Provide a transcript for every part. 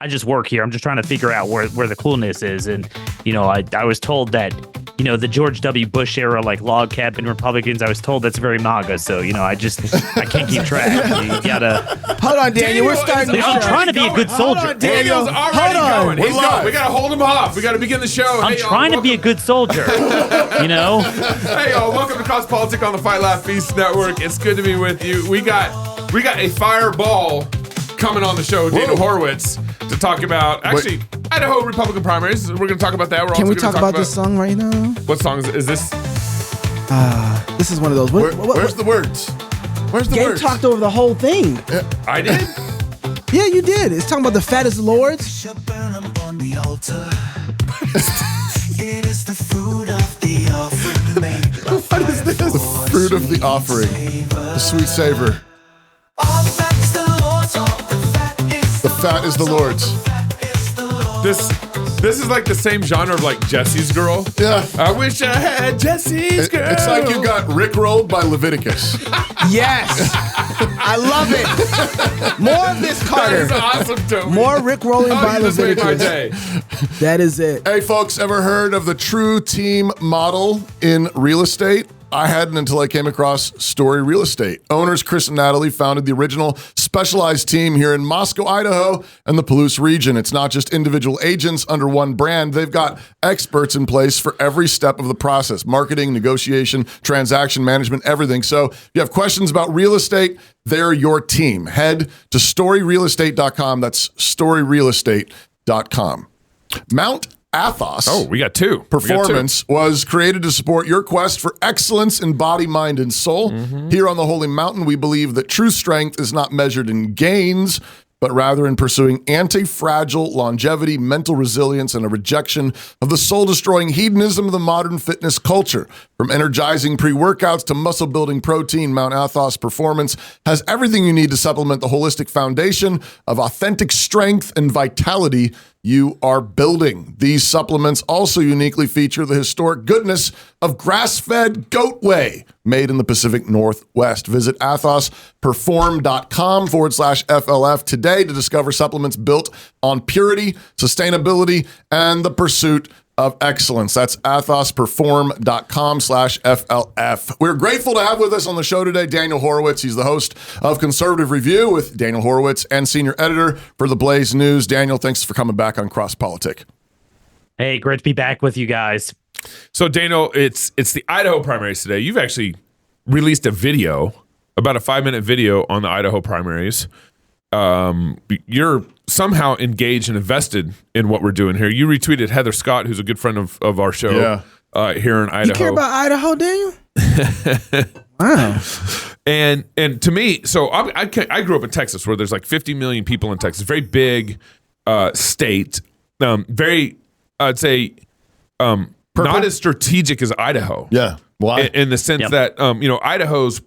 I just work here. I'm just trying to figure out where the coolness is. And, I was told that, the George W. Bush era, like log cabin Republicans, I was told that's very MAGA. So, I can't keep track. You gotta. Hold on, Daniel. We're starting. I'm trying to be a good soldier. Hold on, Daniel's already going. He's going. We gotta hold him off. We gotta begin the show. I'm trying to be a good soldier. Hey, y'all. Welcome to Cross Politics on the Fight Laugh Feast Network. It's good to be with you. We got a fireball coming on the show, Daniel Horowitz, to talk about Idaho Republican primaries. We're going to talk about that. Can we talk about this song right now? What song is this? This is one of those. Where's the words? Where's the words? Gabe talked over the whole thing. I did? Yeah, you did. It's talking about the fat is the Lord's. It is the fruit of the offering. What is this? The fruit of the offering. The sweet savor. The fat is the Lord's. This is like the same genre of like Jesse's Girl. Yeah. I wish I had Jesse's Girl. It's like you got rickrolled by Leviticus. Yes. I love it. More of this, Carter. That is awesome, Toby. More rickrolling by you just made my day. Leviticus. That is it. Hey, folks, ever heard of the true team model in real estate? I hadn't until I came across Story Real Estate. Owners Chris and Natalie founded the original specialized team here in Moscow, Idaho, and the Palouse region. It's not just individual agents under one brand. They've got experts in place for every step of the process: marketing, negotiation, transaction management, everything. So if you have questions about real estate, they're your team. Head to storyrealestate.com. That's storyrealestate.com. Mount Athos. Oh, we got two. Performance was created to support your quest for excellence in body, mind, and soul. Here on the Holy Mountain, we believe that true strength is not measured in gains, but rather in pursuing anti-fragile longevity, mental resilience, and a rejection of the soul-destroying hedonism of the modern fitness culture. From energizing pre-workouts to muscle-building protein, Mount Athos Performance has everything you need to supplement the holistic foundation of authentic strength and vitality you are building. These supplements also uniquely feature the historic goodness of grass-fed goat whey made in the Pacific Northwest. Visit athosperform.com/FLF today to discover supplements built on purity, sustainability, and the pursuit of excellence. That's athosperform.com/FLF. We're grateful to have with us on the show today Daniel Horowitz. He's the host of Conservative Review with Daniel Horowitz and senior editor for the Blaze News. Daniel, thanks for coming back on Cross Politic. Hey, great to be back with you guys. So, Daniel, it's the Idaho primaries today. You've actually released a video, about a 5-minute video on the Idaho primaries. You're somehow engaged and invested in what we're doing here. You retweeted Heather Scott, who's a good friend of our show here in Idaho. You care about Idaho, Daniel? Wow. And to me, so I grew up in Texas, where there's like 50 million people in Texas. Very big state. Very, I'd say, not as strategic as Idaho. Yeah. Why? In the sense that, Idaho's,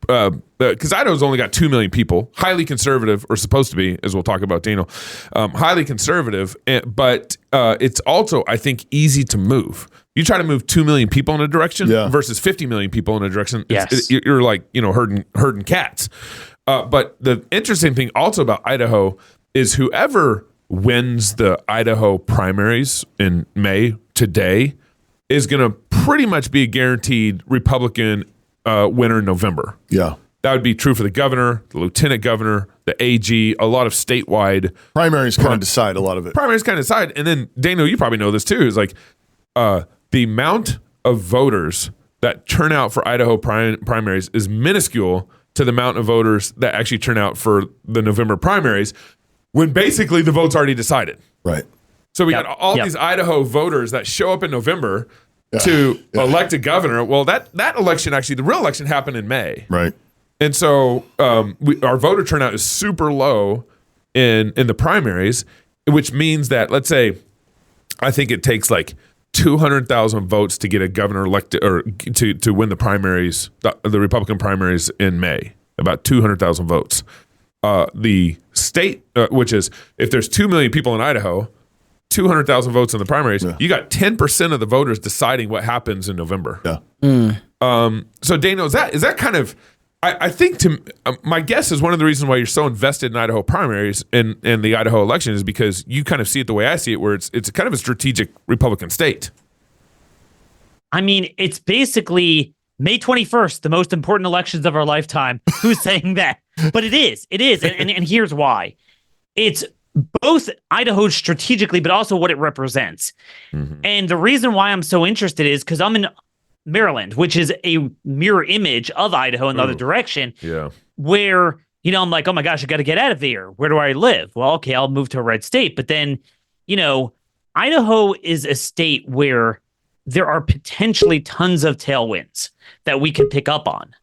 because Idaho's only got 2 million people, highly conservative, or supposed to be, as we'll talk about, Daniel, highly conservative, but it's also, I think, easy to move. You try to move 2 million people in a direction versus 50 million people in a direction, you're like, herding cats. But the interesting thing also about Idaho is whoever wins the Idaho primaries in May today is going to pretty much be a guaranteed Republican winner in November. Yeah. That would be true for the governor, the lieutenant governor, the AG, a lot of statewide. Primaries kind of decide a lot of it. Primaries kind of decide. And then, Daniel, you probably know this too, is like the amount of voters that turn out for Idaho primaries is minuscule to the amount of voters that actually turn out for the November primaries, when basically the vote's already decided. Right. So we got all these Idaho voters that show up in November to elect a governor. Well, that election, actually, the real election happened in May. Right. And so our voter turnout is super low in the primaries, which means that, let's say, I think it takes like 200,000 votes to get a governor elected, or to win the primaries, the Republican primaries in May. About 200,000 votes. The state, which is, if there's 2 million people in Idaho, 200,000 votes in the primaries, you got 10% of the voters deciding what happens in November. Yeah. So, Daniel, is that kind of I think my guess is one of the reasons why you're so invested in Idaho primaries and the Idaho election is because you kind of see it the way I see it, where it's kind of a strategic Republican state. I mean, it's basically May 21st, the most important elections of our lifetime. Who's saying that? But it is. And here's why. It's both Idaho strategically, but also what it represents. Mm-hmm. And the reason why I'm so interested is because I'm in Maryland, which is a mirror image of Idaho in the other direction. Yeah. Where, I'm like, oh my gosh, I got to get out of there. Where do I live? Well, okay, I'll move to a red state. But then, Idaho is a state where there are potentially tons of tailwinds that we can pick up on.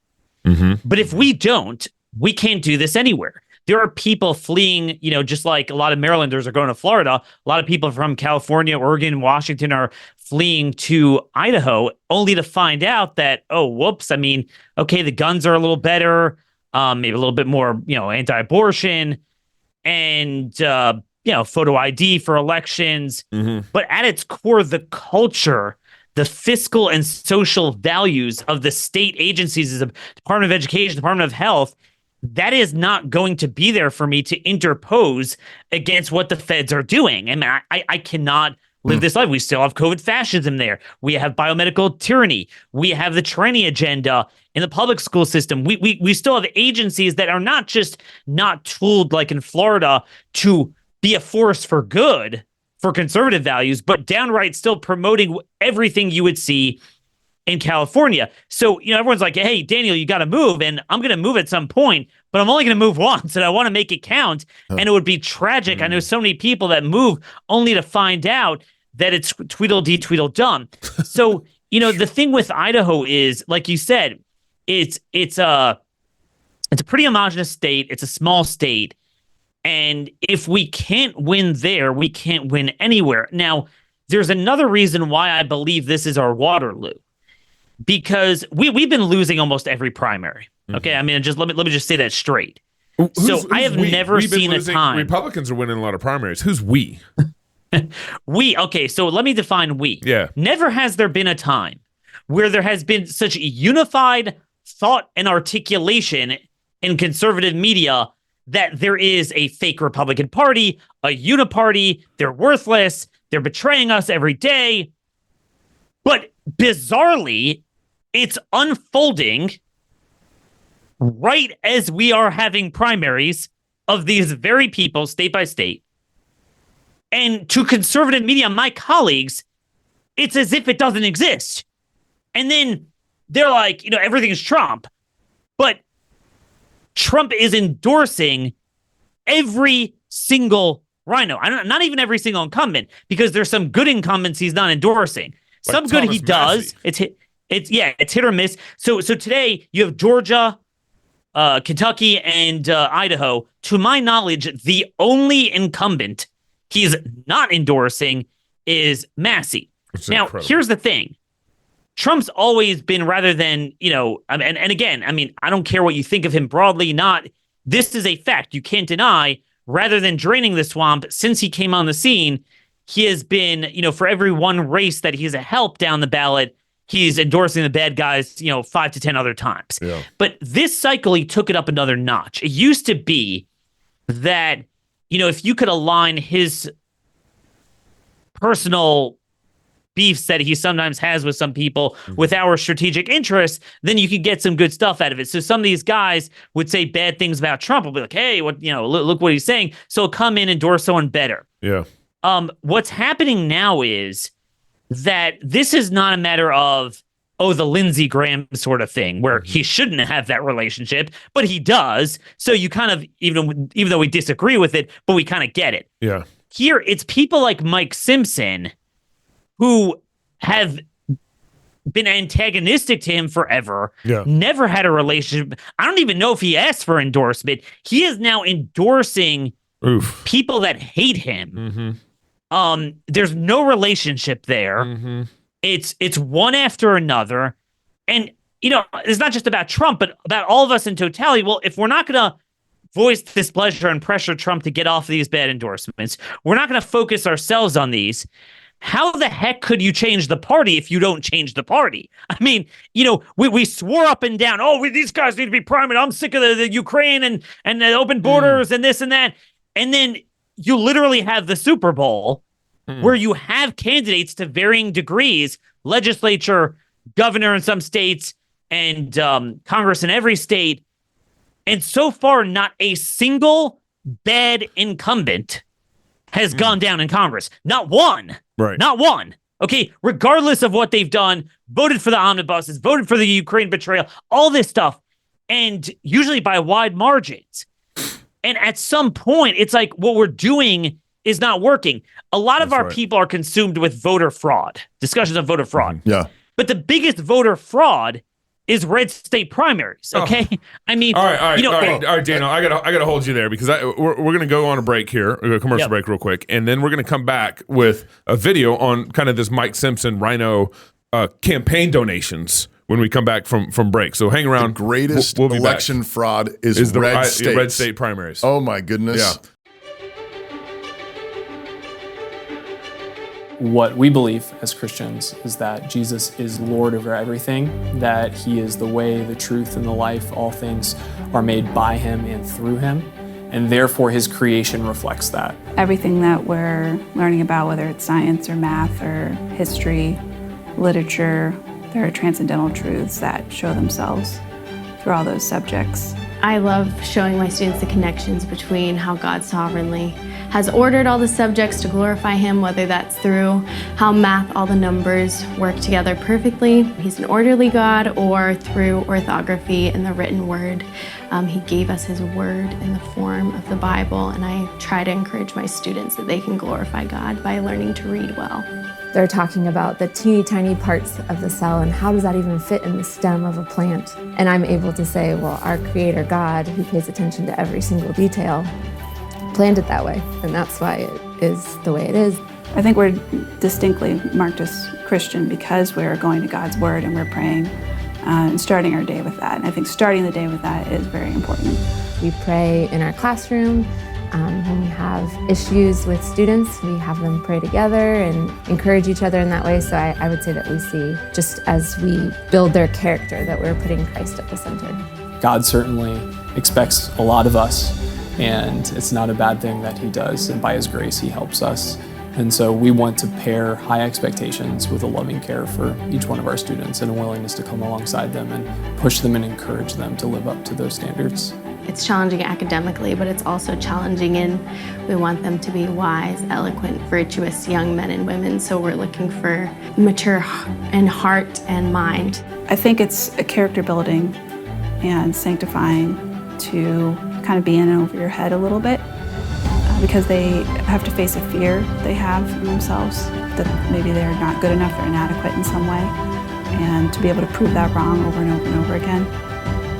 Mm-hmm. But if we don't, we can't do this anywhere. There are people fleeing, just like a lot of Marylanders are going to Florida. A lot of people from California, Oregon, Washington are fleeing to Idaho only to find out that, oh, whoops. I mean, okay, the guns are a little better, maybe a little bit more, anti-abortion and, photo ID for elections. Mm-hmm. But at its core, the culture, the fiscal and social values of the state agencies, the Department of Education, Department of Health, that is not going to be there for me to interpose against what the feds are doing. I mean, I cannot live this life. We still have COVID fascism there. We have biomedical tyranny. We have the tranny agenda in the public school system. We still have agencies that are not just not tooled like in Florida to be a force for good for conservative values, but downright still promoting everything you would see in California. So, everyone's like, hey, Daniel, you got to move. And I'm going to move at some point, but I'm only going to move once and I want to make it count. And it would be tragic. I know so many people that move only to find out that it's Tweedledee Tweedledum. So, the thing with Idaho is, like you said, it's a pretty homogenous state. It's a small state. And if we can't win there, we can't win anywhere. Now, there's another reason why I believe this is our Waterloo. Because we've been losing almost every primary. Okay, I mean, let me just say that straight. So I have never seen a time. Republicans are winning a lot of primaries. Who's we? Okay, so let me define we. Yeah. Never has there been a time where there has been such unified thought and articulation in conservative media that there is a fake Republican Party, a uniparty. They're worthless. They're betraying us every day. But bizarrely, it's unfolding right as we are having primaries of these very people, state by state. And to conservative media, my colleagues, it's as if it doesn't exist. And then they're like, everything's Trump. But Trump is endorsing every single rhino. Not even every single incumbent, because there's some good incumbents he's not endorsing. Like some good he does. Massey. It's hit or miss. So today you have Georgia, Kentucky, and Idaho. To my knowledge, the only incumbent he's not endorsing is Massey. Now, incredible. Here's the thing. Trump's always been, rather than, and again, I mean, I don't care what you think of him broadly, this is a fact you can't deny. Rather than draining the swamp, since he came on the scene, he has been, for every one race that he's a help down the ballot, he's endorsing the bad guys, 5 to 10 other times. Yeah. But this cycle, he took it up another notch. It used to be that, if you could align his personal beefs that he sometimes has with some people with our strategic interests, then you could get some good stuff out of it. So some of these guys would say bad things about Trump. Will be like, hey, look what he's saying. So he'll come in and endorse someone better. Yeah. What's happening now is that this is not a matter of, the Lindsey Graham sort of thing where he shouldn't have that relationship, but he does. So you kind of, even though we disagree with it, but we kind of get it. Yeah. Here, it's people like Mike Simpson who have been antagonistic to him forever, never had a relationship. I don't even know if he asked for endorsement. He is now endorsing people that hate him. Mm-hmm. There's no relationship there. Mm-hmm. It's one after another. And, it's not just about Trump, but about all of us in totality. Well, if we're not going to voice displeasure and pressure Trump to get off these bad endorsements, we're not going to focus ourselves on these, how the heck could you change the party if you don't change the party? I mean, we swore up and down, these guys need to be primary. I'm sick of the Ukraine and the open borders and this and that. And then you literally have the Super Bowl where you have candidates to varying degrees, legislature, governor in some states, and Congress in every state. And so far, not a single bad incumbent has gone down in Congress. Not one. Right. Not one. Okay, regardless of what they've done, voted for the omnibuses, voted for the Ukraine betrayal, all this stuff, and usually by wide margins. And at some point, it's like what we're doing is not working. A lot of our people are consumed with voter fraud, discussions of voter fraud. Yeah. But the biggest voter fraud is red state primaries. Okay, I mean, all right, Daniel, I gotta hold you there because we're gonna go on a break here, a commercial break real quick, and then we're gonna come back with a video on kind of this Mike Simpson Rhino campaign donations when we come back from break. So hang around. The greatest we'll election fraud is the red states. Red state primaries. Oh my goodness. Yeah. What we believe as Christians is that Jesus is Lord over everything, that he is the way, the truth, and the life. All things are made by him and through him, and therefore his creation reflects that. Everything that we're learning about, whether it's science or math or history, literature, there are transcendental truths that show themselves through all those subjects. I love showing my students the connections between how God sovereignly has ordered all the subjects to glorify him, whether that's through how math, all the numbers work together perfectly. He's an orderly God, or through orthography in the written word. He gave us his word in the form of the Bible, and I try to encourage my students that they can glorify God by learning to read well. They're talking about the teeny tiny parts of the cell and how does that even fit in the stem of a plant. And I'm able to say, well, our creator God, who pays attention to every single detail, planned it that way. And that's why it is the way it is. I think we're distinctly marked as Christian because we're going to God's word and we're praying and starting our day with that. And I think starting the day with that is very important. We pray in our classroom. When we have issues with students, we have them pray together and encourage each other in that way. So I would say that we see, just as we build their character, that we're putting Christ at the center. God certainly expects a lot of us, and it's not a bad thing that he does, and by his grace he helps us. And so we want to pair high expectations with a loving care for each one of our students and a willingness to come alongside them and push them and encourage them to live up to those standards. It's challenging academically, but it's also challenging in we want them to be wise, eloquent, virtuous young men and women. So we're looking for mature in heart and mind. I think it's a character building and sanctifying to kind of be in and over your head a little bit because they have to face a fear they have in themselves that maybe they're not good enough, they're inadequate in some way. And to be able to prove that wrong over and over and over again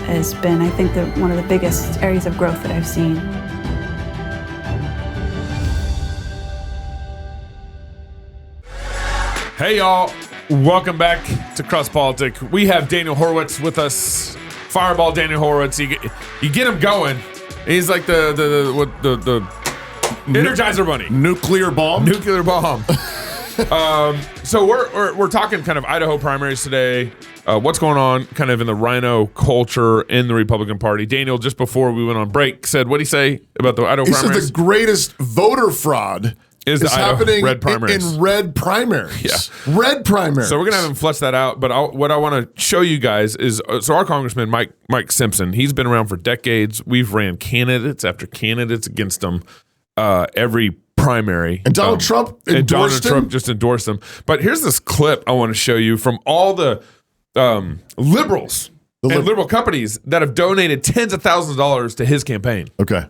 has been, I think, one of the biggest areas of growth that I've seen. Hey, y'all. Welcome back to Cross Politic. We have Daniel Horowitz with us. Fireball Daniel Horowitz. You get him going. He's like the Energizer Bunny. Nuclear bomb. Nuclear bomb. So we're talking kind of Idaho primaries today. What's going on kind of in the rhino culture in the Republican Party. Daniel, just before we went on break, said, what did he say about the Idaho primaries? He said the greatest voter fraud is happening red primaries. in red primaries. Yeah. Red primaries. So we're going to have him flesh that out. But what I want to show you guys is, so our congressman, Mike Simpson, he's been around for decades. We've ran candidates after candidates against him every primary. And Donald Trump just endorsed them. But here's this clip I want to show you from all the liberals and liberal companies that have donated tens of thousands of dollars to his campaign. Okay.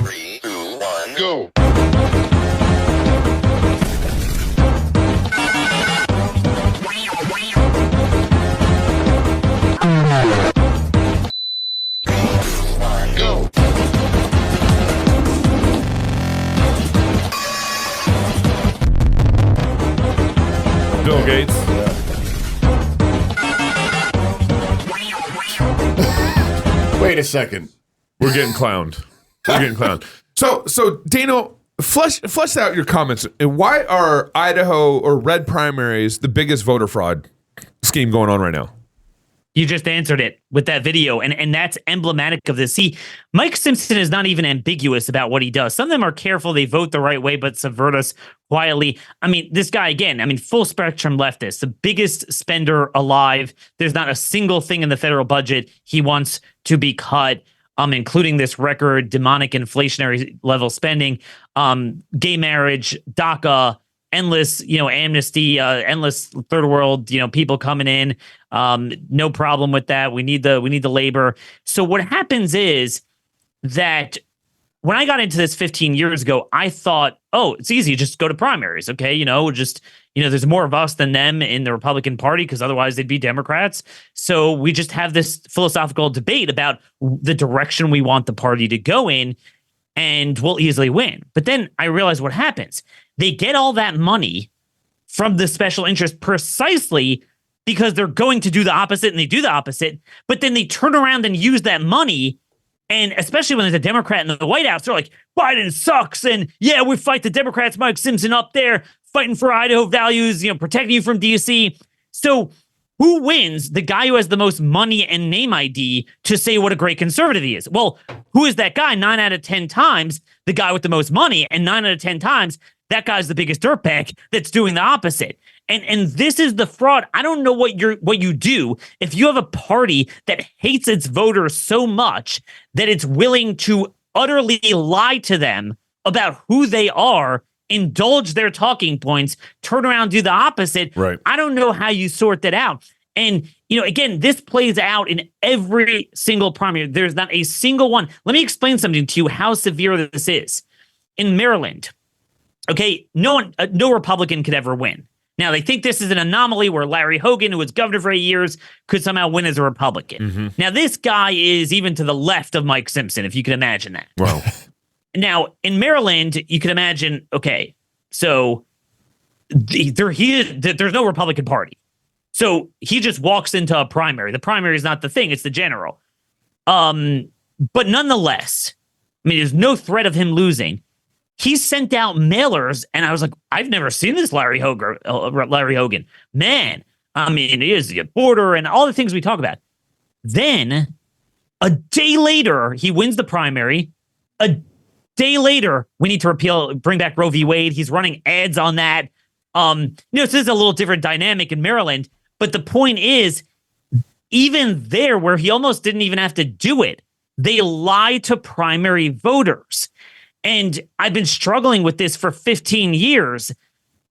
3, 2, 1, go. Bill Gates. Wait a second. We're getting clowned. So Daniel, flesh out your comments. And why are Idaho or red primaries the biggest voter fraud scheme going on right now? You just answered it with that video, and that's emblematic of this. See, Mike Simpson is not even ambiguous about what he does. Some of them are careful. They vote the right way, but subvert us quietly. I mean, this guy, again, full spectrum leftist, the biggest spender alive. There's not a single thing in the federal budget he wants to be cut, including this record demonic inflationary level spending, gay marriage, DACA, endless, amnesty, endless third world, people coming in. No problem with that. We need the labor. So what happens is that when I got into this 15 years ago, I thought, oh, it's easy. Just go to primaries. Okay. There's more of us than them in the Republican Party because otherwise they'd be Democrats. So we just have this philosophical debate about the direction we want the party to go in, and we'll easily win. But then I realized what happens. They get all that money from the special interest precisely because they're going to do the opposite, and they do the opposite. But then they turn around and use that money. And especially when there's a Democrat in the White House, they're like, Biden sucks. And yeah, we fight the Democrats, Mike Simpson up there fighting for Idaho values, protecting you from DC. So who wins? The guy who has the most money and name ID to say what a great conservative he is. Well, who is that guy? 9 out of 10 times, the guy with the most money, and 9 out of 10 times, that guy's the biggest dirtbag that's doing the opposite. And this is the fraud. I don't know what you do if you have a party that hates its voters so much that it's willing to utterly lie to them about who they are, indulge their talking points, turn around, do the opposite. Right. I don't know how you sort that out. And, again, this plays out in every single primary. There's not a single one. Let me explain something to you, how severe this is. In Maryland, okay, no Republican could ever win. Now, they think this is an anomaly where Larry Hogan, who was governor for 8 years, could somehow win as a Republican. Mm-hmm. Now, this guy is even to the left of Mike Simpson, if you can imagine that. Wow. Now, in Maryland, you can imagine, okay, so there's no Republican Party. So he just walks into a primary. The primary is not the thing, it's the general. But nonetheless, there's no threat of him losing. He sent out mailers, and I was like, I've never seen this Larry Hogan. Man, he is the border and all the things we talk about. Then, a day later, he wins the primary. A day later, we need to bring back Roe v. Wade. He's running ads on that. So this is a little different dynamic in Maryland. But the point is, even there, where he almost didn't even have to do it, they lie to primary voters. And I've been struggling with this for 15 years.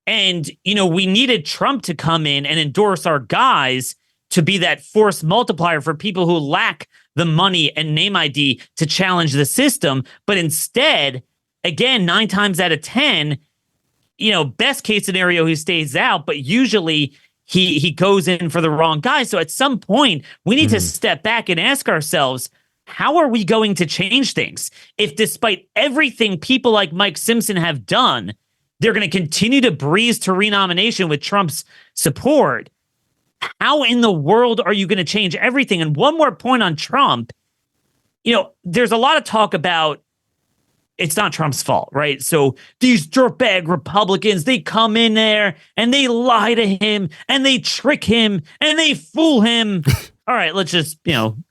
And, we needed Trump to come in and endorse our guys to be that force multiplier for people who lack the money and name ID to challenge the system. But instead, again, 9 times out of 10, best case scenario, he stays out. But usually he goes in for the wrong guy. So at some point, we need to step back and ask ourselves, how are we going to change things if, despite everything people like Mike Simpson have done, they're going to continue to breeze to renomination with Trump's support? How in the world are you going to change everything? And one more point on Trump, there's a lot of talk about it's not Trump's fault, right? So these dirtbag Republicans, they come in there and they lie to him and they trick him and they fool him. All right, let's just,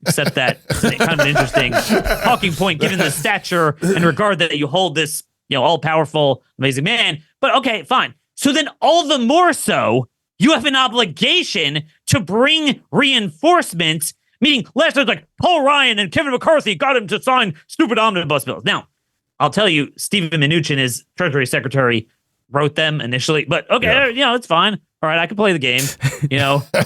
accept that. It's kind of an interesting talking point, given the stature and regard that you hold this, all-powerful, amazing man. But okay, fine. So then all the more so, you have an obligation to bring reinforcements, meaning last time like Paul Ryan and Kevin McCarthy got him to sign stupid omnibus bills. Now, I'll tell you, Stephen Mnuchin, his Treasury Secretary, wrote them initially. But okay, it's fine. All right, I can play the game,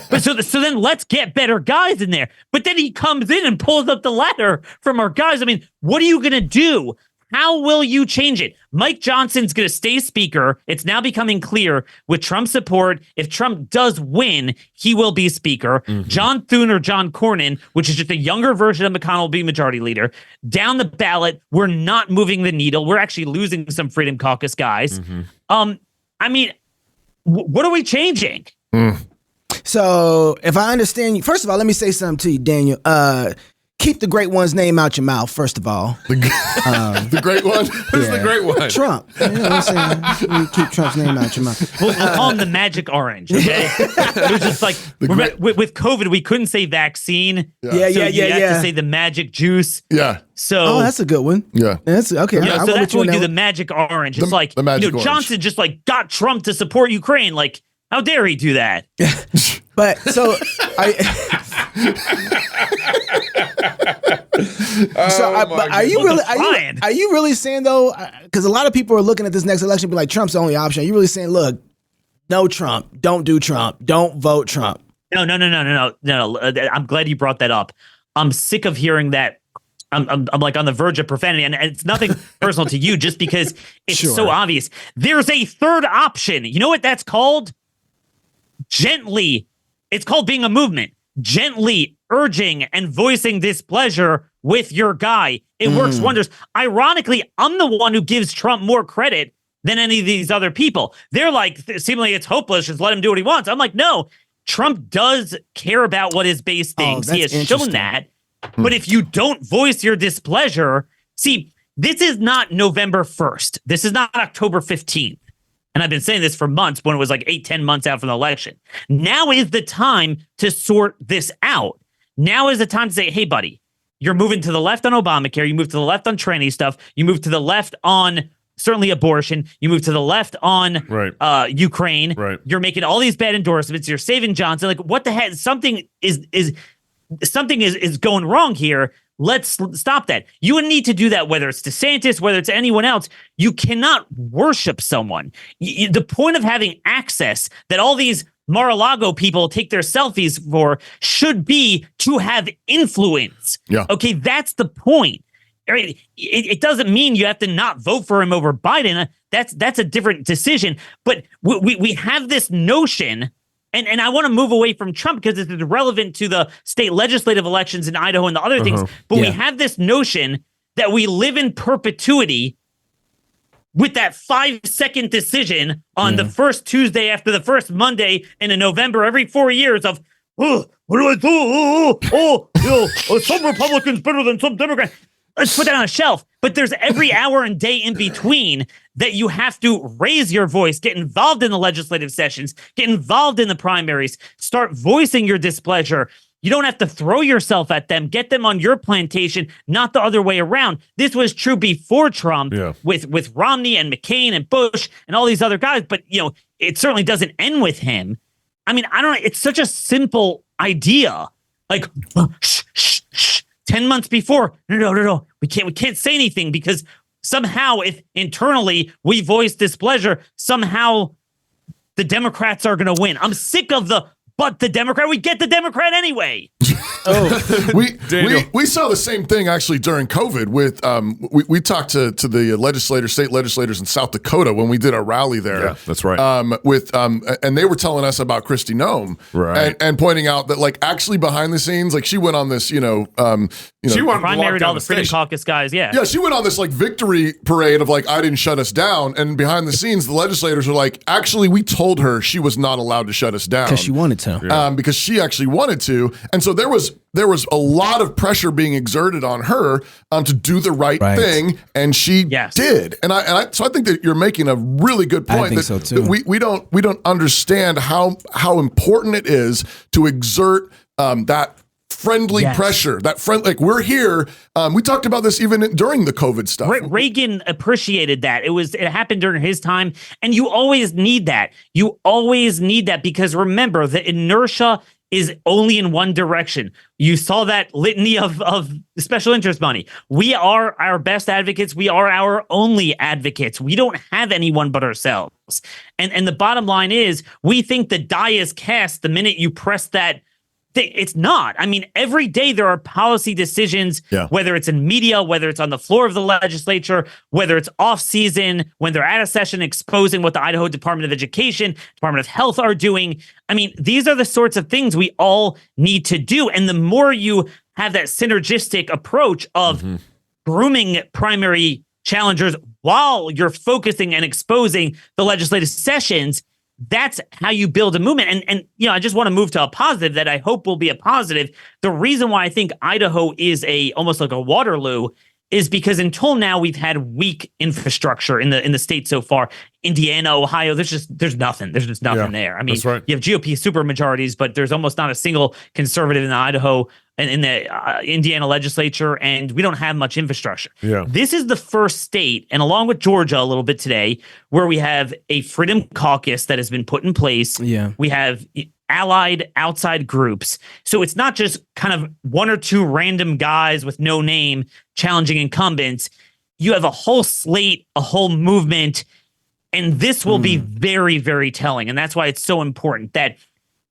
But so then let's get better guys in there. But then he comes in and pulls up the ladder from our guys. What are you going to do? How will you change it? Mike Johnson's going to stay speaker. It's now becoming clear with Trump's support. If Trump does win, he will be speaker. Mm-hmm. John Thune or John Cornyn, which is just a younger version of McConnell, will be majority leader. Down the ballot, we're not moving the needle. We're actually losing some Freedom Caucus guys. Mm-hmm. What are we changing? So if I understand you, first of all, let me say something to you, Daniel. keep the great one's name out your mouth, first of all. The great one? Who's the great one? Trump. You know what I'm saying? You keep Trump's name out your mouth. We'll call him the magic orange, okay? It was just like, with COVID, we couldn't say vaccine. Yeah. You have to say the magic juice. Yeah. So that's a good one. Yeah. That's okay. so that's when we do the magic orange. It's like, the magic orange. Johnson just like got Trump to support Ukraine. Like, how dare he do that? But so are you really saying though? Because a lot of people are looking at this next election, be like, Trump's the only option. Are you really saying, look, no Trump, don't do Trump, don't vote Trump? No. I'm glad you brought that up. I'm sick of hearing that. I'm like on the verge of profanity, and it's nothing personal to you, just because it's so obvious. There's a third option. You know what that's called? Gently. It's called being a movement. Gently urging and voicing displeasure with your guy. It works wonders. Ironically, I'm the one who gives Trump more credit than any of these other people. They're like, seemingly it's hopeless, just let him do what he wants. I'm like, no, Trump does care about what his base thinks. He has shown that. But if you don't voice your displeasure, see, this is not November 1st. This is not October 15th. And I've been saying this for months when it was like 8-10 months out from the election. Now is the time to sort this out. Now is the time to say, hey, buddy, you're moving to the left on Obamacare. You move to the left on tranny stuff. You move to the left on certainly abortion. You move to the left on Ukraine. Right. You're making all these bad endorsements. You're saving Johnson. Like, what the heck? Something is going wrong here. Let's stop that. You would need to do that, whether it's DeSantis, whether it's anyone else. You cannot worship someone. The point of having access that all these Mar-a-Lago people take their selfies for should be to have influence. Yeah. Okay, that's the point. It doesn't mean you have to not vote for him over Biden. That's a different decision. But we have this notion. And I want to move away from Trump because it's relevant to the state legislative elections in Idaho and the other things. But we have this notion that we live in perpetuity with that 5-second decision on the first Tuesday after the first Monday in November every 4 years of, what do I do? Some Republicans better than some Democrats. Let's put that on a shelf. But there's every hour and day in between that you have to raise your voice, get involved in the legislative sessions, get involved in the primaries, start voicing your displeasure. You don't have to throw yourself at them. Get them on your plantation, not the other way around. This was true before Trump with Romney and McCain and Bush and all these other guys. But, it certainly doesn't end with him. I mean, I don't know. It's such a simple idea. Like, shh. 10 months before, no. We can't say anything because somehow if internally we voice displeasure, somehow the Democrats are going to win. I'm sick of but the Democrat, we get the Democrat anyway. We saw the same thing actually during COVID with we talked to the state legislators in South Dakota when we did our rally there. Yeah, that's right. And they were telling us about Kristi Noem, right, and pointing out that like actually behind the scenes, like she went on this, she primaried all the Freedom Caucus guys. Yeah, she went on this like victory parade of like I didn't shut us down, and behind the scenes, the legislators were like, actually, we told her she was not allowed to shut us down because she wanted to. Because she actually wanted to, and so there was a lot of pressure being exerted on her to do the right thing, and she did. And so I think that you're making a really good point. I think so too. We don't understand how important it is to exert that friendly pressure, like we're here. We talked about this even during the COVID stuff. Reagan appreciated that. It happened during his time. And you always need that. You always need that because remember, the inertia is only in one direction. You saw that litany of special interest money. We are our best advocates. We are our only advocates. We don't have anyone but ourselves. And the bottom line is we think the die is cast the minute you press that. It's not. I mean, every day there are policy decisions, whether it's in media, whether it's on the floor of the legislature, whether it's off season, when they're at a session exposing what the Idaho Department of Education, Department of Health are doing. I mean, these are the sorts of things we all need to do. And the more you have that synergistic approach of grooming primary challengers while you're focusing and exposing the legislative sessions, that's how you build a movement. And I just want to move to a positive that I hope will be a positive. The reason why I think Idaho is almost like a Waterloo is because until now we've had weak infrastructure in the state so far. Indiana, Ohio, there's nothing. There's just nothing there. I mean, that's right. You have GOP supermajorities, but there's almost not a single conservative in the Idaho and in the Indiana legislature, and we don't have much infrastructure. Yeah. This is the first state, and along with Georgia a little bit today, where we have a Freedom Caucus that has been put in place. Yeah. We have allied outside groups. So it's not just kind of one or two random guys with no name challenging incumbents. You have a whole slate, a whole movement, and this will be very, very telling. And that's why it's so important that,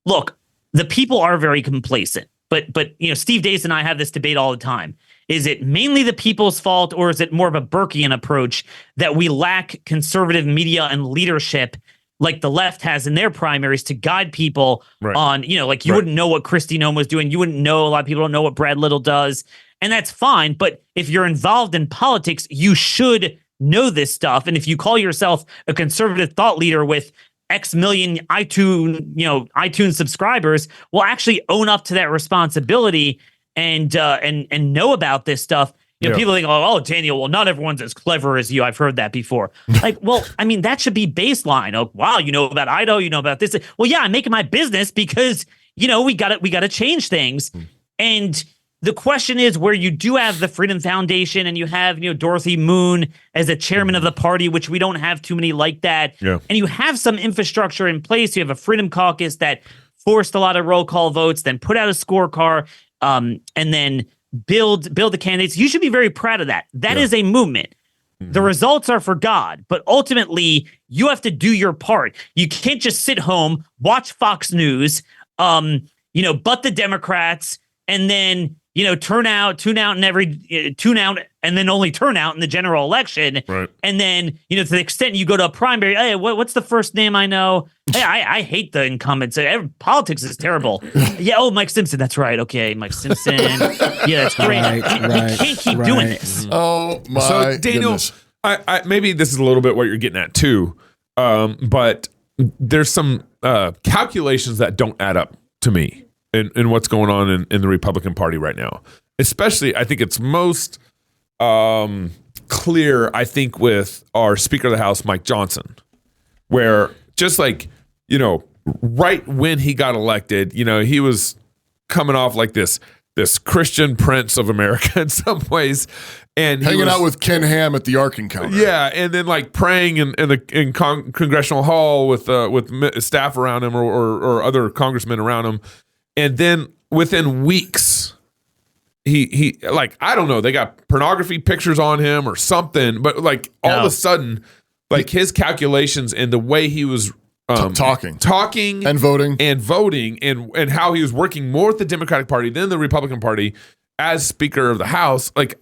look, the people are very complacent. But Steve Deace and I have this debate all the time. Is it mainly the people's fault, or is it more of a Burkean approach that we lack conservative media and leadership like the left has in their primaries to guide people on, you wouldn't know what Kristi Noem was doing. You wouldn't know. A lot of people don't know what Brad Little does. And that's fine. But if you're involved in politics, you should know this stuff. And if you call yourself a conservative thought leader with X million iTunes subscribers, will actually own up to that responsibility and know about this stuff. People think, oh, Daniel, well, not everyone's as clever as you. I've heard that before. Like, well, I mean, that should be baseline. Oh, wow, you know about Idaho, you know about this. Well, yeah, I'm making my business because, we got to change things. And the question is, where you do have the Freedom Foundation and you have, Dorothy Moon as a chairman of the party, which we don't have too many like that. Yeah. And you have some infrastructure in place. You have a Freedom Caucus that forced a lot of roll call votes, then put out a scorecard, and then build the candidates. You should be very proud of that. That is a movement. The results are for God, but ultimately you have to do your part. You can't just sit home, watch Fox News, butt the Democrats, and then tune out, and then only turn out in the general election. Right. And then, to the extent you go to a primary, hey, what's the first name I know? Hey, I hate the incumbents. Politics is terrible. Yeah, Mike Simpson. That's right. Okay, Mike Simpson. Yeah, that's great. Right, you can't keep doing this. Oh, my So, Daniel, goodness. I maybe this is a little bit what you're getting at too, but there's some calculations that don't add up to me in what's going on in the Republican Party right now. Especially, I think it's most clear, I think, with our Speaker of the House, Mike Johnson, where just like, right when he got elected, he was coming off like this Christian prince of America in some ways. And hanging out with Ken Ham at the Ark Encounter. Yeah, and then like praying in Congressional Hall with staff around him or other congressmen around him. And then within weeks, he like, I don't know, they got pornography pictures on him or something, but like all of a sudden, like his calculations and the way he was talking and voting and how he was working more with the Democratic Party than the Republican Party as Speaker of the House. Like,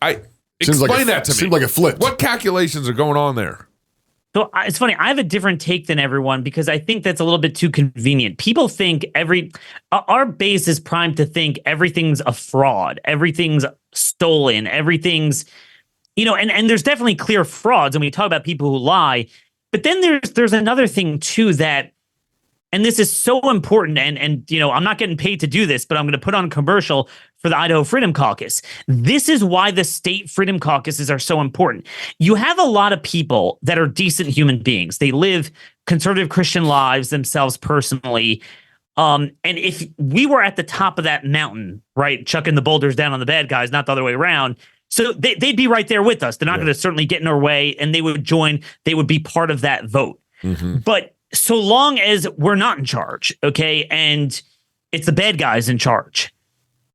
explain that to me. Seemed like a flip. What calculations are going on there? So it's funny. I have a different take than everyone because I think that's a little bit too convenient. People think our base is primed to think everything's a fraud, everything's stolen, everything's, and there's definitely clear frauds. And we talk about people who lie, but then there's another thing too that, and this is so important. And I'm not getting paid to do this, but I'm going to put on a commercial for the Idaho Freedom Caucus. This is why the state Freedom Caucuses are so important. You have a lot of people that are decent human beings. They live conservative Christian lives themselves personally. And if we were at the top of that mountain, right, chucking the boulders down on the bad guys, not the other way around, so they'd be right there with us. They're not going to certainly get in our way, and they would join. They would be part of that vote. Mm-hmm. But so long as we're not in charge, okay, and it's the bad guys in charge,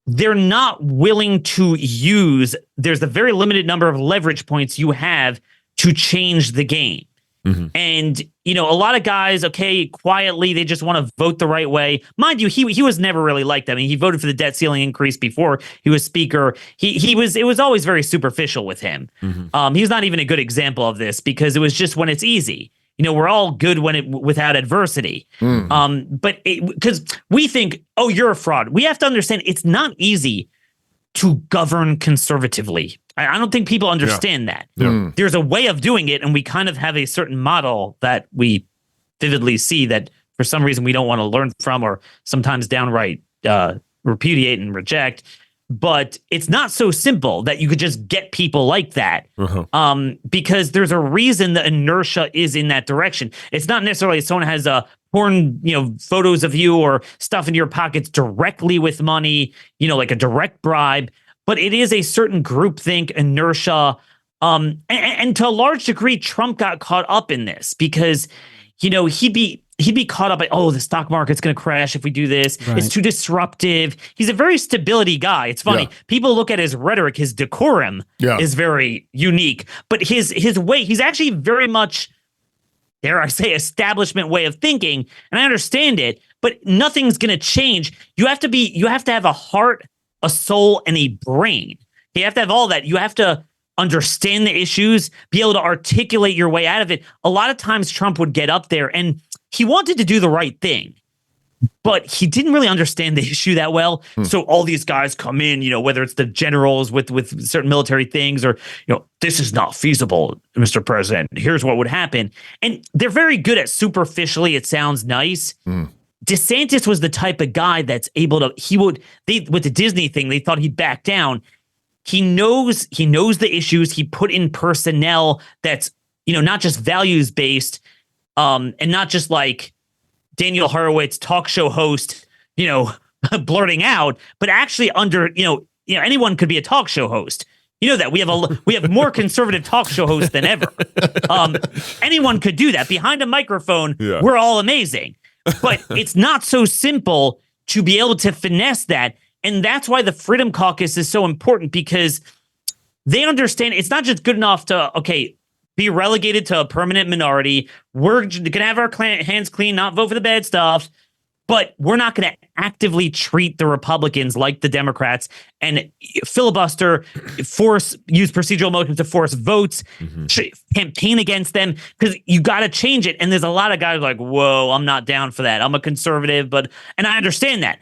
they're not willing to use, there's a very limited number of leverage points you have to change the game. Mm-hmm. And, a lot of guys, okay, quietly, they just want to vote the right way. Mind you, he was never really like that. I mean, he voted for the debt ceiling increase before he was speaker. It was always very superficial with him. Mm-hmm. He's not even a good example of this because it was just when it's easy. We're all good without adversity. But because we think, oh, you're a fraud. We have to understand it's not easy to govern conservatively. I don't think people understand that. Yeah. There's a way of doing it, and we kind of have a certain model that we vividly see that for some reason we don't want to learn from, or sometimes downright repudiate and reject. But it's not so simple that you could just get people like that, because there's a reason the inertia is in that direction. It's not necessarily someone has porn, photos of you or stuff in your pockets directly with money, like a direct bribe. But it is a certain groupthink inertia. And to a large degree, Trump got caught up in this because, he'd be caught up by, the stock market's going to crash if we do this. Right. It's too disruptive. He's a very stability guy. It's funny. Yeah. People look at his rhetoric, his decorum is very unique, but his way, he's actually very much, dare I say, establishment way of thinking. And I understand it, but nothing's going to change. You have to have a heart, a soul, and a brain. You have to have all that. You have to understand the issues, be able to articulate your way out of it. A lot of times Trump would get up there and he wanted to do the right thing, but he didn't really understand the issue that well. So all these guys come in, whether it's the generals with certain military things or, this is not feasible, Mr. President. Here's what would happen. And they're very good at superficially. It sounds nice. DeSantis was the type of guy that's able to, with the Disney thing, they thought he'd back down. He knows the issues. He put in personnel that's, not just values based, and not just like Daniel Horowitz, talk show host, blurting out, but actually under, anyone could be a talk show host. That we have more conservative talk show hosts than ever. Anyone could do that behind a microphone. Yeah. We're all amazing, but it's not so simple to be able to finesse that. And that's why the Freedom Caucus is so important, because they understand it's not just good enough to, be relegated to a permanent minority. We're going to have our hands clean, not vote for the bad stuff, but we're not going to actively treat the Republicans like the Democrats and filibuster, use procedural motions to force votes, campaign against them, because you got to change it. And there's a lot of guys like, whoa, I'm not down for that. I'm a conservative, and I understand that,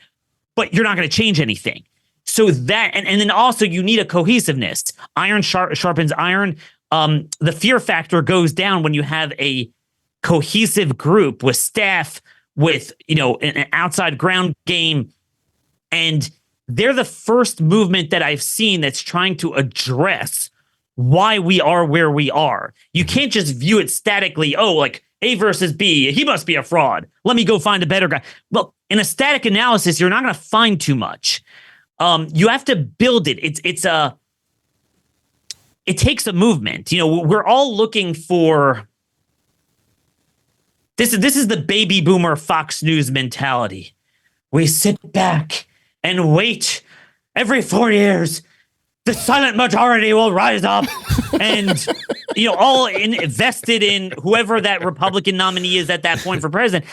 but you're not going to change anything. So that, and then also you need a cohesiveness. Iron sharpens iron. The fear factor goes down when you have a cohesive group with staff, with, an outside ground game. And they're the first movement that I've seen that's trying to address why we are where we are. You can't just view it statically. Like A versus B, he must be a fraud. Let me go find a better guy. Well, in a static analysis, you're not going to find too much. You have to build it. It takes a movement. We're all looking for this is the baby boomer Fox News mentality. We sit back and wait. Every 4 years, the silent majority will rise up and all invested in whoever that Republican nominee is at that point for president.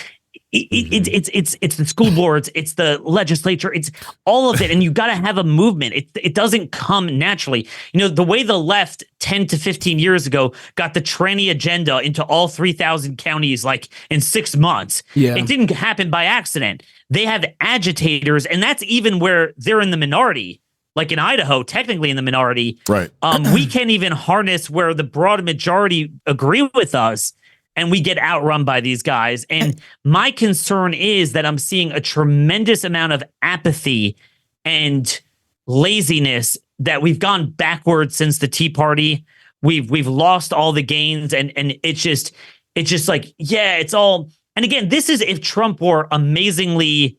It's the school boards, it's the legislature, it's all of it, and you got to have a movement. It doesn't come naturally. The way the left 10 to 15 years ago got the tranny agenda into all 3,000 counties like in 6 months. Yeah. It didn't happen by accident. They have agitators, and that's even where they're in the minority. Like in Idaho, technically in the minority. Right. We can't even harness where the broad majority agree with us. And we get outrun by these guys. And my concern is that I'm seeing a tremendous amount of apathy and laziness, that we've gone backwards since the Tea Party. We've lost all the gains. And it's just like, it's all. And again, this is if Trump were amazingly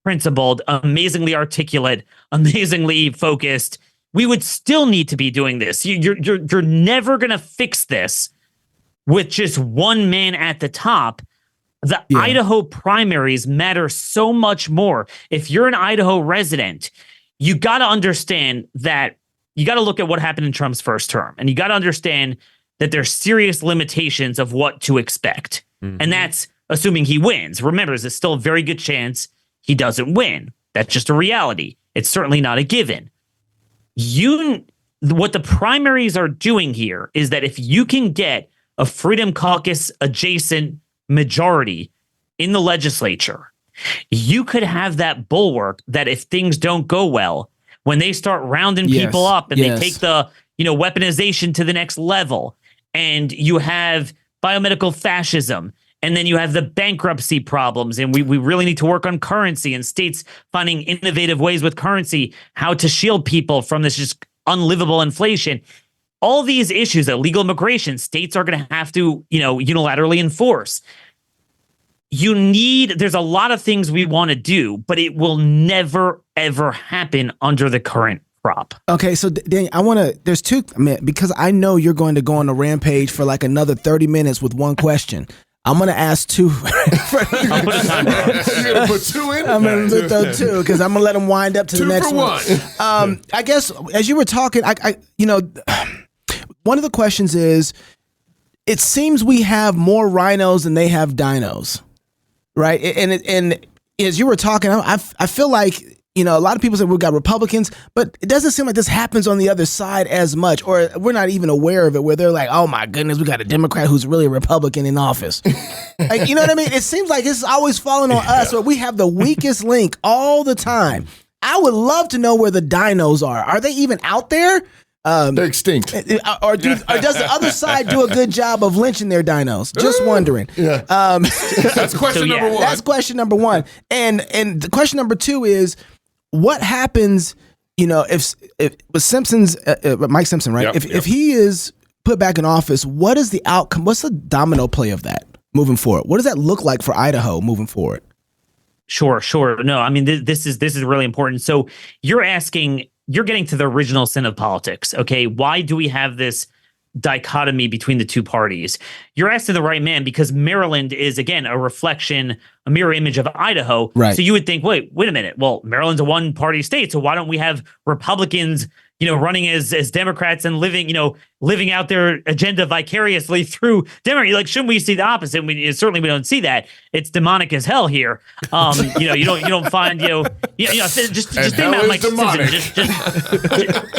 principled, amazingly articulate, amazingly focused, we would still need to be doing this. You're never going to fix this with just one man at the top. The Idaho primaries matter so much more. If you're an Idaho resident, you got to understand that you got to look at what happened in Trump's first term, and you got to understand that there's serious limitations of what to expect. And that's assuming he wins. Remember, there's still a very good chance he doesn't win. That's just a reality. It's certainly not a given. What the primaries are doing here is that if you can get a Freedom Caucus adjacent majority in the legislature, you could have that bulwark that if things don't go well, when they start rounding people up and they take the weaponization to the next level, and you have biomedical fascism And then you have the bankruptcy problems, and we really need to work on currency and states finding innovative ways with currency, how to shield people from this just unlivable inflation. All these issues, illegal immigration, states are going to have to, unilaterally enforce. There's a lot of things we want to do, but it will never, ever happen under the current crop. Okay, so Daniel, there's two, because I know you're going to go on a rampage for like another 30 minutes with one question. I'm going to ask two. I'll put a timer on. You're going to put two in? I'm going to throw two because I'm going to let them wind up to the next one. I guess as you were talking, one of the questions is, it seems we have more rhinos than they have dinos, right? And as you were talking, I feel like, a lot of people say we've got Republicans, but it doesn't seem like this happens on the other side as much, or we're not even aware of it, where they're like, oh my goodness, we got a Democrat who's really a Republican in office. Like, you know what I mean? It seems like it's always falling on us, where we have the weakest link all the time. I would love to know where the dinos are. Are they even out there? They're extinct. Or does the other side do a good job of lynching their dinos? Just wondering. Yeah. That's question number one. That's question number one. And the question number two is, what happens, if with Simpson's Mike Simpson, right? If he is put back in office, what is the outcome? What's the domino play of that moving forward? What does that look like for Idaho moving forward? Sure. No, I mean, this is really important. So you're getting to the original sin of politics. Okay, why do we have this dichotomy between the two parties? You're asking the right man, because Maryland is, again, a mirror image of Idaho. Right. So you would think, wait a minute. Well, Maryland's a one-party state, so why don't we have Republicans, running as Democrats and living out their agenda vicariously through Democrats? Like, shouldn't we see the opposite? Certainly we don't see that. It's demonic as hell here. You don't find just think about Mike Simpson.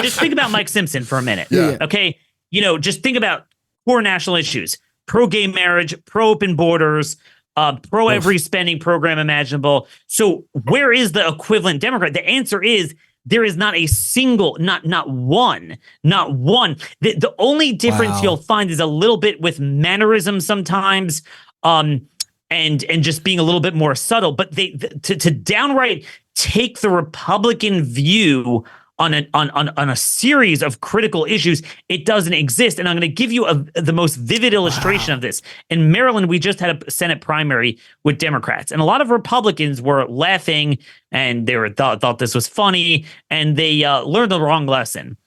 Just think about Mike Simpson for a minute. Yeah. Okay. Just think about core national issues: pro-gay marriage, pro-open borders, pro every spending program imaginable. So where is the equivalent Democrat? The answer is there is not a single, not one. The only difference you'll find is a little bit with mannerism sometimes, and just being a little bit more subtle. But to downright take the Republican view on a series of critical issues, it doesn't exist. And I'm going to give you the most vivid illustration of this. In Maryland, we just had a Senate primary with Democrats, and a lot of Republicans were laughing, and they thought this was funny, and they learned the wrong lesson.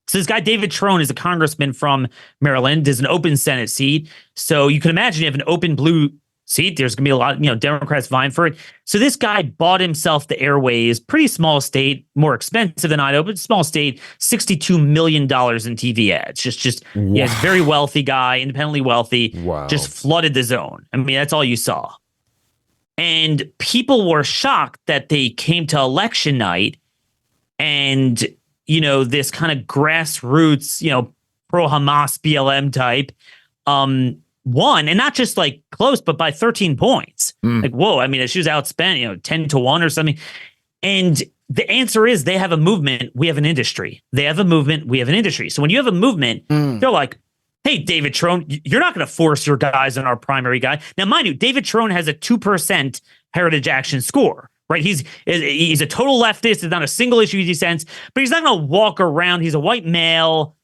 So this guy, David Trone, is a congressman from Maryland. There's an open Senate seat. So you can imagine you have an open blue seat. There's going to be a lot, Democrats vying for it. So this guy bought himself the airways, pretty small state, more expensive than Idaho, but small state, $62 million in TV ads. Just he's a very wealthy guy, independently wealthy, just flooded the zone. I mean, that's all you saw. And people were shocked that they came to election night and, this kind of grassroots, pro-Hamas BLM type, won, and not just like close, but by 13 points. Like, whoa, I mean, she was outspent, 10-1 or something. And the answer is they have a movement, we have an industry. They have a movement, we have an industry. So when you have a movement, they're like, hey, David Trone, you're not going to force your guys on our primary guy. Now, mind you, David Trone has a 2% Heritage Action score, right? He's a total leftist. There's not a single issue he dissents, but he's not going to walk around. He's a white male.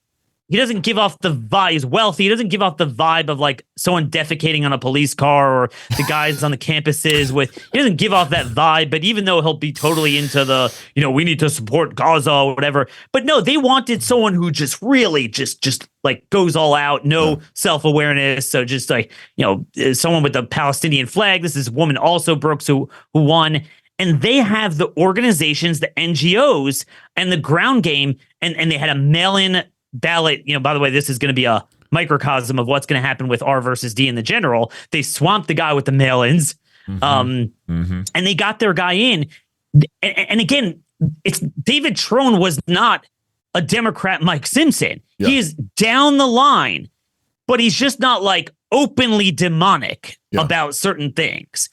He doesn't give off the vibe. He's wealthy. He doesn't give off the vibe of like someone defecating on a police car or the guys on the campuses he doesn't give off that vibe. But even though he'll be totally into the, we need to support Gaza or whatever. But no, they wanted someone who just really just like goes all out, no self-awareness. So just like, someone with the Palestinian flag. This is woman also Brooks who won. And they have the organizations, the NGOs, and the ground game. And they had a mail-in ballot. By the way, this is going to be a microcosm of what's going to happen with R versus D in the general. They swamped the guy with the mail-ins, and they got their guy in. And again, it's David Trone was not a Democrat Mike Simpson. Yeah. He is down the line, but he's just not like openly demonic about certain things.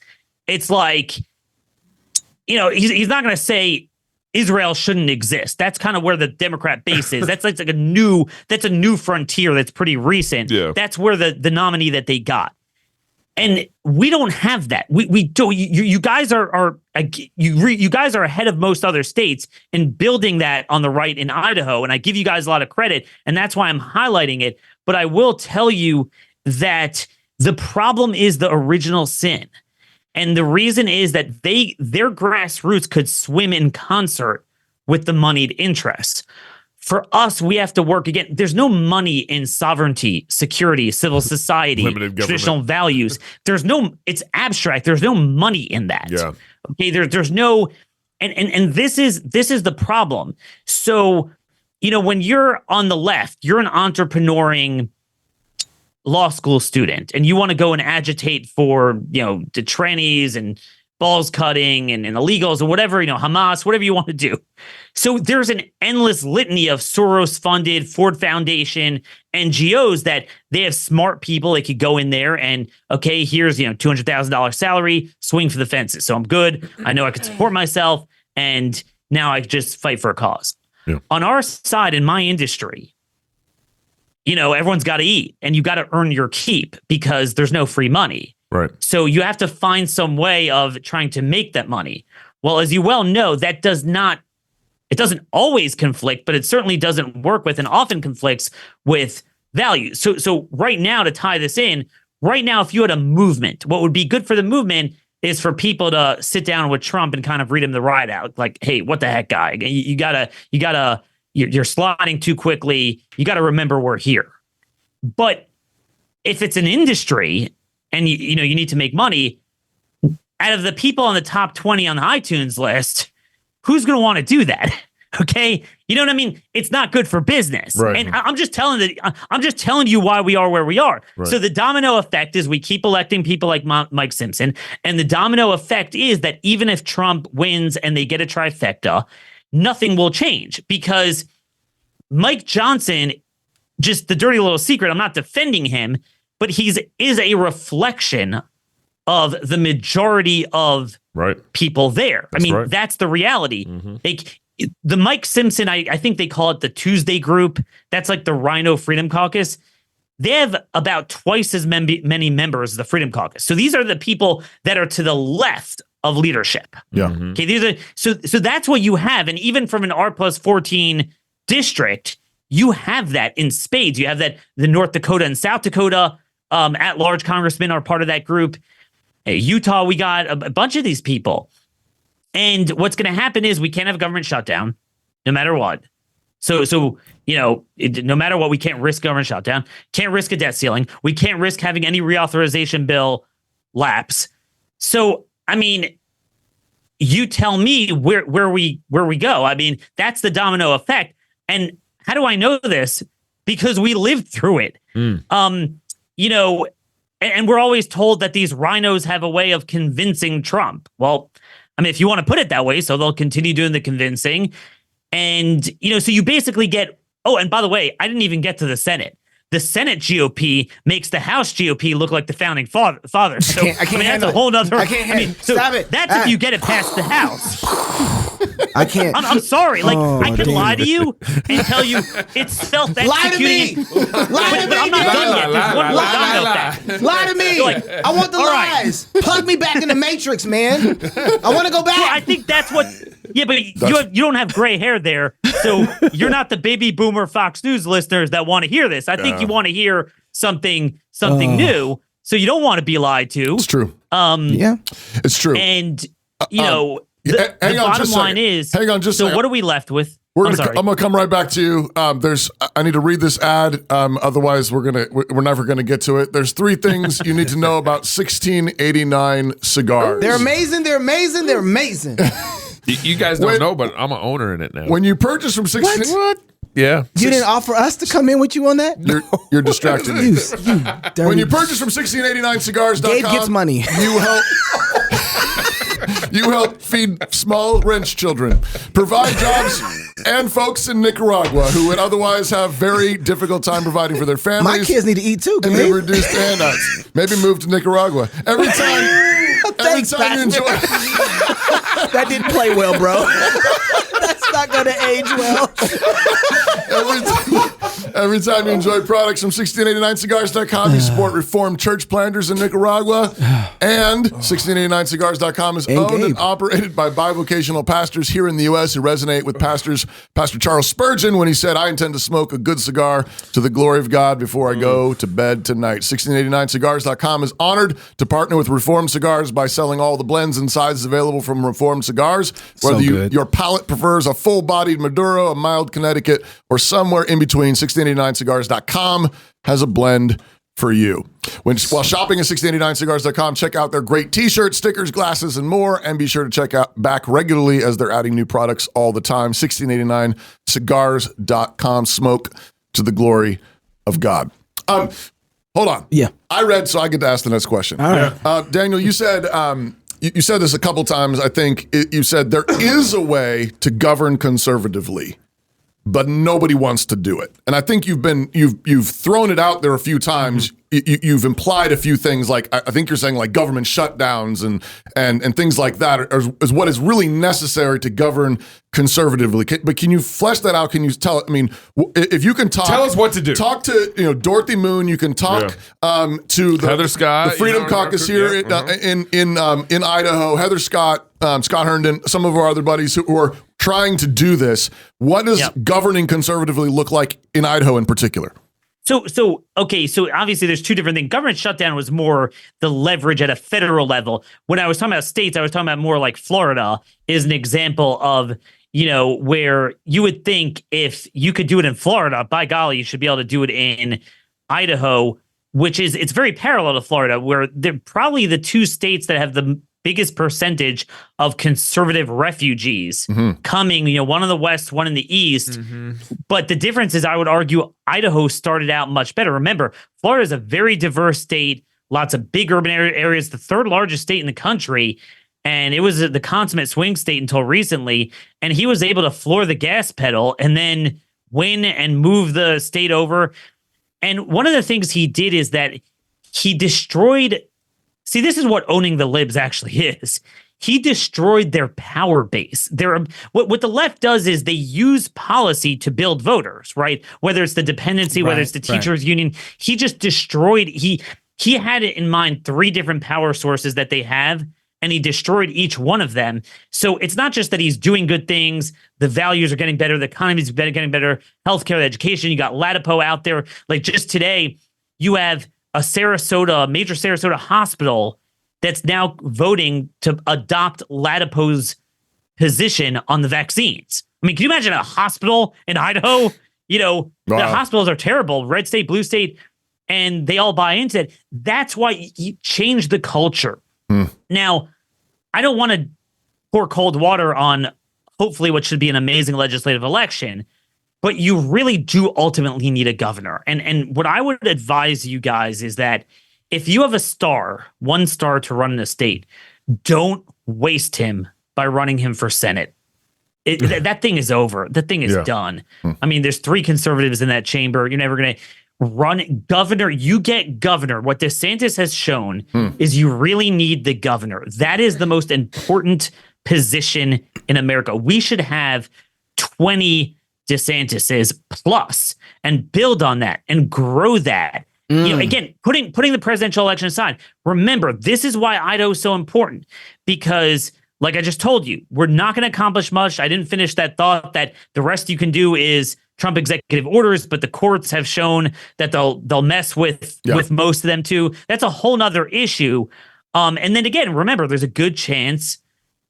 It's like, he's not going to say Israel shouldn't exist. That's kind of where the Democrat base is. That's like a new frontier that's pretty recent. Yeah. That's where the nominee that they got. And we don't have that. We do. You guys are you guys are ahead of most other states in building that on the right in Idaho, and I give you guys a lot of credit, and that's why I'm highlighting it. But I will tell you that the problem is the original sin, and the reason is that their grassroots could swim in concert with the moneyed interests. For us, we have to work again. There's no money in sovereignty, security, civil society, traditional values. It's abstract. There's no money in that. Yeah. Okay. There's no, and this is the problem. So, when you're on the left, you're an entrepreneuring law school student, and you want to go and agitate for, the trannies and balls cutting and illegals or whatever, Hamas, whatever you want to do. So there's an endless litany of Soros-funded, Ford Foundation, NGOs that they have smart people. They could go in there and, okay, here's, $200,000 salary, swing for the fences. So I'm good. I know I could support myself. And now I just fight for a cause. Yeah. On our side, in my industry, everyone's got to eat and you got to earn your keep because there's no free money. Right. So you have to find some way of trying to make that money. Well, as you well know, it doesn't always conflict, but it certainly doesn't work with and often conflicts with values. So right now, to tie this in, right now, if you had a movement, what would be good for the movement is for people to sit down with Trump and kind of read him the ride out. Like, hey, what the heck, guy? You're sliding too quickly. You got to remember we're here. But if it's an industry, and you need to make money, out of the people on the top 20 on the iTunes list, who's going to want to do that? Okay, you know what I mean? It's not good for business. Right. And I'm just telling you why we are where we are. Right. So the domino effect is we keep electing people like Mike Simpson, and the domino effect is that even if Trump wins and they get a trifecta, nothing will change because Mike Johnson, just the dirty little secret, I'm not defending him, but is a reflection of the majority of people there. That's the reality. Mm-hmm. The Mike Simpson, I think they call it the Tuesday Group. That's like the Rhino Freedom Caucus. They have about twice as many members as the Freedom Caucus. So these are the people that are to the left of leadership. Yeah. Mm-hmm. Okay. So that's what you have. And even from an R+14 district, you have that in spades. You have that the North Dakota and South Dakota at-large congressmen are part of that group. Utah, we got a bunch of these people. And what's going to happen is we can't have a government shutdown no matter what. So no matter what, we can't risk government shutdown, can't risk a debt ceiling. We can't risk having any reauthorization bill lapse. So, you tell me where we go. That's the domino effect. And how do I know this? Because we lived through it. And we're always told that these rhinos have a way of convincing Trump. Well, if you want to put it that way, so they'll continue doing the convincing. And, so you basically get, and by the way, I didn't even get to the Senate. The Senate GOP makes the House GOP look like the founding fathers. So, I can't that's a whole nother. Stop it. That's if you get it past the House. I can't. I'm sorry. I could lie to you and tell you it's self-executing. Lie to me. But I'm not done yet. There's one more domino effect. Lie to me. I want the lies. Right. Plug me back in the Matrix, man. I want to go back. Well, I think that's what. Yeah, but you don't have gray hair there, so you're not the baby boomer Fox News listeners that want to hear this. I think you want to hear something new, so you don't want to be lied to. It's true. Yeah, it's true. And the bottom line is, hang on, just so what are we left with? I'm gonna come right back to you. I need to read this ad. Otherwise, we're never gonna get to it. There's 3 things you need to know about 1689 cigars. They're amazing. They're amazing. They're amazing. You guys don't know, but I'm an owner in it now. When you purchase from 16, what? Yeah. You didn't offer us to come in with you on that? You're distracted. You when you purchase from 1689cigars.com, Gabe gets money. You help feed small wrench children, provide jobs, and folks in Nicaragua who would otherwise have very difficult time providing for their families. My kids need to eat too, and they reduced handouts. Maybe move to Nicaragua. Every time you enjoy. That didn't play well, bro. That's not going to age well. Every time you enjoy products from 1689cigars.com, you support Reformed church planters in Nicaragua. And 1689cigars.com is owned and operated by bivocational pastors here in the U.S. who resonate with Pastor Charles Spurgeon when he said, I intend to smoke a good cigar to the glory of God before I go to bed tonight. 1689cigars.com is honored to partner with Reformed Cigars by selling all the blends and sizes available from Reformed Cigars. Whether your palate prefers a full-bodied Maduro, a mild Connecticut, or somewhere in between, 1689cigars.com has a blend for you. While shopping at 1689cigars.com, check out their great t-shirts, stickers, glasses, and more, and be sure to check out back regularly as they're adding new products all the time. 1689cigars.com. Smoke to the glory of God. Hold on. Yeah. I read, so I get to ask the next question. All right. Daniel, you said you said this a couple times. I think you said there is a way to govern conservatively, but nobody wants to do it. And I think you've thrown it out there a few times. You've implied a few things, like I think you're saying like government shutdowns and things like that is what is really necessary to govern conservatively. But can you flesh that out? Can you tell? I mean, if you can talk, tell us what to do. Talk to Dorothy Moon. You can talk to the Heather Scott, the Freedom Caucus here in Idaho. Heather Scott, Scott Herndon, some of our other buddies who are trying to do this. What does governing conservatively look like in Idaho in particular? So obviously there's two different things. Government shutdown was more the leverage at a federal level. When I was talking about states, I was talking about more like Florida is an example of, where you would think if you could do it in Florida, by golly, you should be able to do it in Idaho, it's very parallel to Florida, where they're probably the two states that have the biggest percentage of conservative refugees coming, one in the West, one in the East. But the difference is, I would argue, Idaho started out much better. Remember, Florida is a very diverse state, lots of big urban areas, the third largest state in the country. And it was the consummate swing state until recently. And he was able to floor the gas pedal and then win and move the state over. And one of the things he did is that he destroyed. See, this is what owning the libs actually is. He destroyed their power base. What the left does is they use policy to build voters, right? Whether it's the dependency, whether it's the teachers union. He just destroyed. He had it in mind 3 different power sources that they have, and he destroyed each one of them. So it's not just that he's doing good things. The values are getting better. The economy is getting better. Healthcare, education. You got Latipo out there. Like just today, you have a major Sarasota hospital that's now voting to adopt Latipo's position on the vaccines. I mean, can you imagine a hospital in Idaho? The hospitals are terrible, red state, blue state, and they all buy into it. That's why he changed the culture. Now, I don't want to pour cold water on hopefully what should be an amazing legislative election, but you really do ultimately need a governor. And what I would advise you guys is that if you have one star to run in a state, don't waste him by running him for Senate. That thing is over. That thing is done. I mean, there's 3 conservatives in that chamber. You're never going to run governor. You get governor. What DeSantis has shown is you really need the governor. That is the most important position in America. We should have 20 DeSantis's plus and build on that and grow that. Again, putting the presidential election aside, remember, this is why Idaho is so important, because like I just told you, we're not going to accomplish much. I didn't finish that thought that the rest you can do is Trump executive orders, but the courts have shown that they'll mess with most of them too. That's a whole nother issue. And then again, remember, there's a good chance,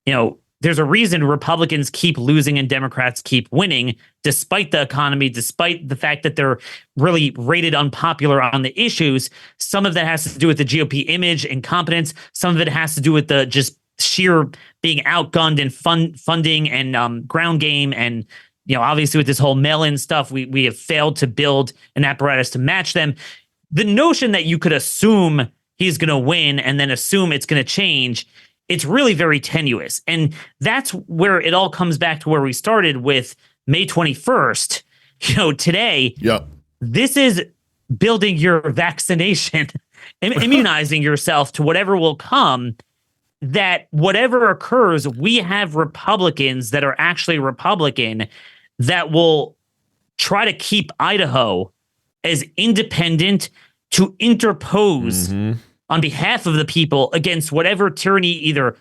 there's a reason Republicans keep losing and Democrats keep winning, despite the economy, despite the fact that they're really rated unpopular on the issues. Some of that has to do with the GOP image and competence. Some of it has to do with the just sheer being outgunned in funding and ground game. And, obviously with this whole mail-in stuff, we have failed to build an apparatus to match them. The notion that you could assume he's going to win and then assume it's going to change, it's really very tenuous. And that's where it all comes back to where we started with May 21st. Today, this is building your vaccination, immunizing yourself to whatever will come, that whatever occurs, we have Republicans that are actually Republican that will try to keep Idaho as independent to interpose on behalf of the people against whatever tyranny either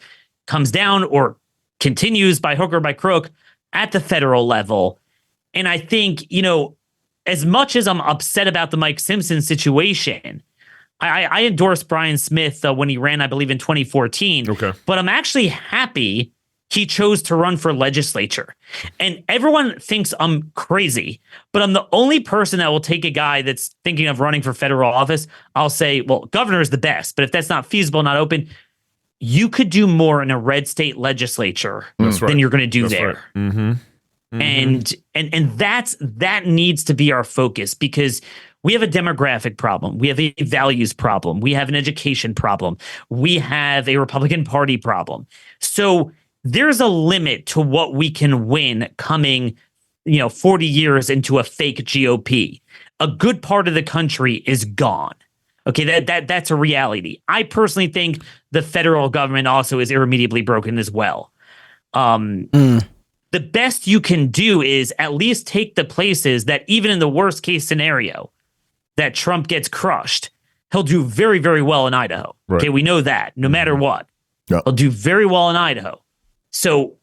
comes down or continues by hook or by crook at the federal level. And I think, as much as I'm upset about the Mike Simpson situation, I endorsed Brian Smith when he ran, I believe, in 2014. Okay. But I'm actually happy he chose to run for legislature. And everyone thinks I'm crazy, but I'm the only person that will take a guy that's thinking of running for federal office. I'll say, well, governor is the best, but if that's not feasible, not open, you could do more in a red state legislature than you're going to do there. Right. And that needs to be our focus, because we have a demographic problem. We have a values problem. We have an education problem. We have a Republican Party problem. So there's a limit to what we can win coming, 40 years into a fake GOP. A good part of the country is gone. Okay, that's a reality. I personally think the federal government also is irremediably broken as well. The best you can do is at least take the places that, even in the worst case scenario, that Trump gets crushed, he'll do very, very well in Idaho. Right. Okay, we know that no matter what. Yep. He'll do very well in Idaho. So,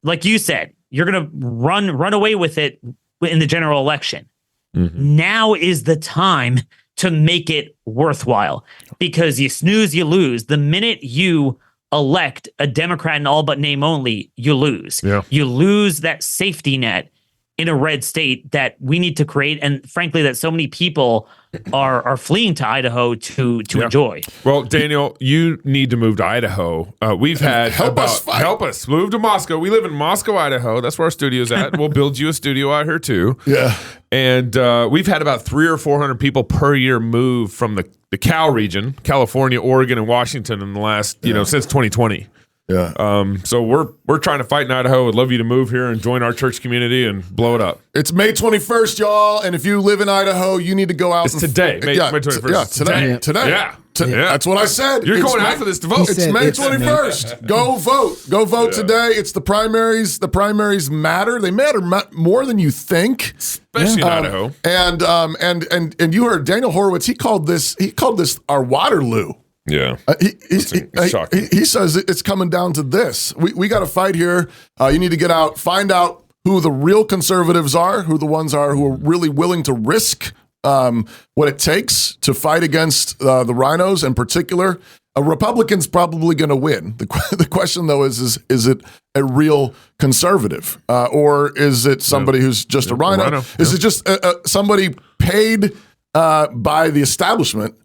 like you said, you're going to run away with it in the general election. Now is the time to make it worthwhile, because you snooze, you lose. The minute you elect a Democrat in all but name only, you lose. Yeah. You lose that safety net in a red state that we need to create, and frankly, that so many people are fleeing to Idaho to enjoy. Well, Daniel, you need to move to Idaho. We've had Help us move to Moscow. We live in Moscow, Idaho. That's where our studio's at. We'll build you a studio out here too. Yeah. And we've had about 300 or 400 people per year move from the Cal region, California, Oregon, and Washington in the last, since 2020. Yeah. So we're trying to fight in Idaho. Would love you to move here and join our church community and blow it up. It's May 21st, y'all. And if you live in Idaho, you need to go out. It's today, May 21st. Yeah, today. Today. Yeah. That's what I said. You're It's going May- out for this to vote. It's May 21st. Go vote. Go vote today. It's the primaries. The primaries matter. They matter more than you think, especially in Idaho. And you heard Daniel Horowitz. He called this our Waterloo. Yeah. He says it's coming down to this. We got to fight here. You need to get out, find out who the real conservatives are, who the ones are who are really willing to risk what it takes to fight against the rhinos in particular. A Republican's probably going to win. The question, though, is it a real conservative or is it somebody who's just a rhino? Is it just somebody paid by the establishment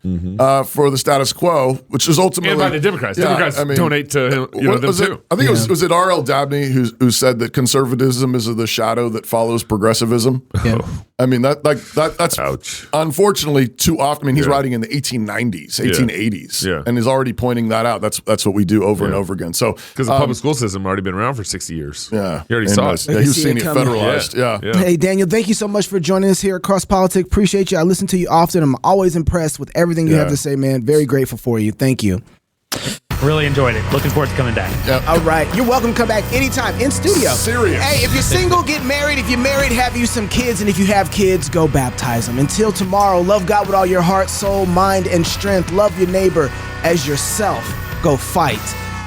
for the status quo, which is ultimately... And by the Democrats. Democrats donate to them too. I think was it R.L. Dabney who said that conservatism is the shadow that follows progressivism? Yeah. I mean, that's Ouch. Unfortunately too often. I mean, he's writing in the 1890s, 1880s, and he's already pointing that out. That's what we do over and over again. So because the public school system already been around for 60 years. Yeah. You already saw it. Yeah, he was seeing it coming. federalized. Yeah. Hey, Daniel, thank you so much for joining us here at Cross Politics. Appreciate you. I listen to you often. I'm always impressed with everything you have to say, man. Very grateful for you. Thank you. Really enjoyed it. Looking forward to coming back. All right. You're welcome to come back anytime in studio. Serious. Hey, if you're single, get married. If you're married, have you some kids. And if you have kids, go baptize them. Until tomorrow, love God with all your heart, soul, mind, and strength. Love your neighbor as yourself. Go fight,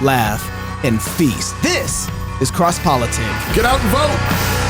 laugh, and feast. This is Cross Politics. Get out and vote.